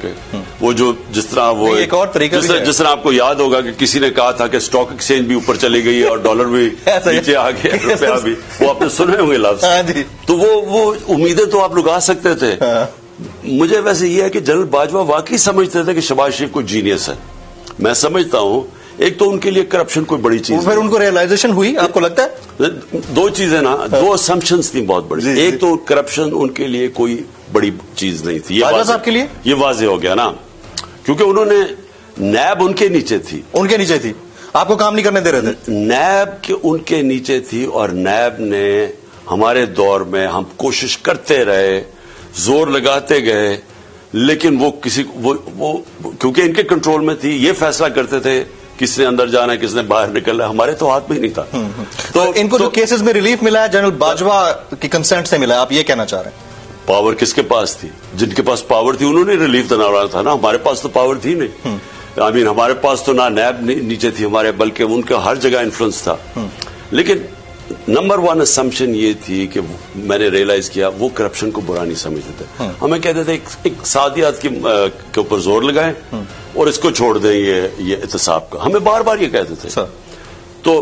के, वो जो जिस तरह वो एक और तरीका जिस तरह आपको याद होगा कि किसी ने कहा था कि स्टॉक एक्सचेंज भी ऊपर चली गई है और डॉलर भी नीचे आ गया, रुपया भी, वो आपने सुने होंगे लफ्ज। तो वो उम्मीदें तो आप लगा सकते थे। मुझे वैसे ये है कि जनरल बाजवा वाकई समझते थे कि शहबाज शरीफ कोई जीनियस है। मैं समझता हूं एक तो उनके लिए करप्शन कोई बड़ी चीज, फिर उनको रियलाइजेशन हुई, आपको लगता है? दो चीजें ना, दो असम्पशंस थी बहुत बड़ी। एक तो करप्शन उनके लिए कोई बड़ी चीज नहीं थी, ये वाजे हो गया ना, क्योंकि उन्होंने नैब उनके नीचे थी, आपको काम नहीं करने दे रहे थे। नैब के उनके नीचे थी और नैब ने हमारे दौर में हम कोशिश करते रहे, जोर लगाते गए, लेकिन वो किसी वो क्योंकि इनके कंट्रोल में थी, ये फैसला करते थे किसने अंदर जाना है किसने बाहर निकलना है, हमारे तो हाथ में ही नहीं था। तो इनको जो केसेस में रिलीफ मिला है जनरल बाजवा की कंसेंट से मिला है, आप ये कहना चाह रहे हैं? पावर किसके पास थी? जिनके पास पावर थी उन्होंने रिलीफ दिलाना था ना, हमारे पास तो पावर थी नहीं। आई मीन हमारे पास तो ना नैब नीचे थी हमारे, बल्कि उनका हर जगह इन्फ्लुएंस था। लेकिन नंबर वन असम्पशन ये थी कि मैंने रियलाइज किया वो करप्शन को बुरा नहीं समझते थे। हमें कहते थे एक सादियात के ऊपर जोर लगाएं और इसको छोड़ दें ये एहतसाब का, हमें बार बार ये कहते थे। तो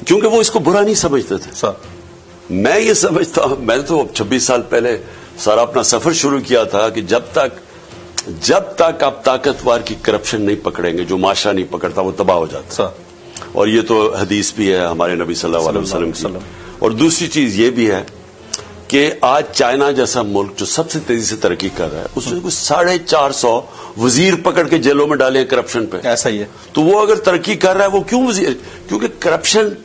क्योंकि वो इसको बुरा नहीं समझते थे। मैं ये समझता हूं, मैंने तो 26 साल पहले सारा अपना सफर शुरू किया था कि जब तक आप ताकतवर की करप्शन नहीं पकड़ेंगे, जो माशरा नहीं पकड़ता वो तबाह हो जाता। और ये तो हदीस भी है हमारे नबी सल्लल्लाहु अलैहि वसल्लम की। और दूसरी चीज ये भी है कि आज चाइना जैसा मुल्क जो सबसे तेजी से तरक्की कर रहा है, उसने कुछ 450 वजीर पकड़ के जेलों में डाले हैं करप्शन पे। ऐसा ही है। तो वो अगर तरक्की कर रहा है वो क्यों वजीर? क्योंकि करप्शन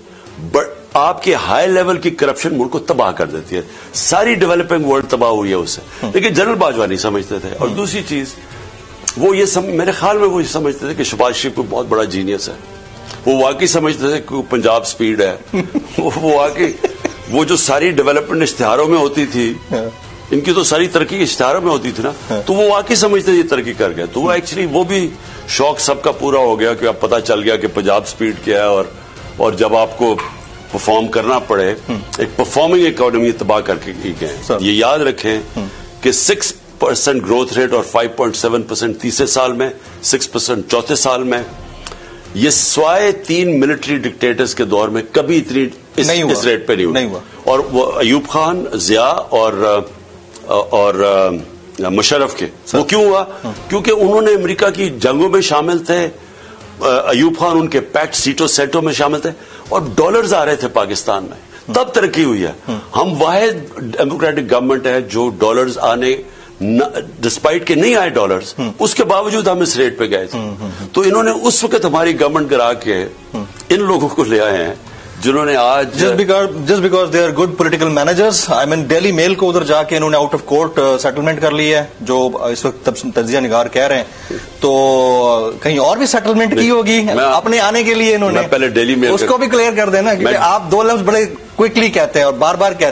आपके हाई लेवल की करप्शन मुल्क को तबाह कर देती है। सारी डेवलपिंग वर्ल्ड तबाह हुई है उससे, लेकिन जनरल बाजवा नहीं समझते थे। और दूसरी चीज वो ये मेरे ख्याल में वो ये समझते थे कि शहबाज शरीफ को बहुत बड़ा जीनियस है। वो वाकई समझते थे कि पंजाब स्पीड है। वो वाकई वो जो सारी डेवलपमेंट इश्तिहारों में होती थी, इनकी तो सारी तरक्की इश्तिहारों में होती थी ना, तो वो वाकई समझते ये तरक्की कर गए। तो वो एक्चुअली वो भी शौक सबका पूरा हो गया कि अब पता चल गया कि पंजाब स्पीड क्या है। और जब आपको परफॉर्म करना पड़े, एक परफॉर्मिंग इकोनॉमी तबाह करके गए। ये याद रखें कि 6% ग्रोथ रेट और 5.7% तीसरे साल में, 6% चौथे साल में, ये स्वाय 3 मिलिट्री डिक्टेटर्स के दौर में कभी इतनी इस रेट पे नहीं हुआ। और वो अयूब खान, जिया और मुशर्रफ के वो क्यों हुआ? क्योंकि उन्होंने अमेरिका की जंगों में शामिल थे, अयूब खान उनके पैक्ट सीटों सेटों में शामिल थे और डॉलर्स आ रहे थे पाकिस्तान में, तब तरक्की हुई है। हम वाहिद डेमोक्रेटिक गवर्नमेंट है जो डॉलर्स आने डिस्पाइट के नहीं आए डॉलर्स, उसके बावजूद हम इस रेट पे गए थे। तो इन्होंने उस वक्त हमारी गवर्नमेंट गिरा के इन लोगों को ले आए हैं जिन्होंने आज just because they are good political managers. I mean Daily Mail को उधर जाके इन्होंने आउट ऑफ कोर्ट सेटलमेंट कर ली है, जो इस वक्त तजिया निगार कह रहे हैं। तो कहीं और भी सेटलमेंट की होगी अपने आने के लिए इन्होंने। पहले डेली मेल उसको भी क्लियर कर देना, क्योंकि आप 2 लफ्ज बड़े क्विकली कहते हैं और बार बार कहते हैं।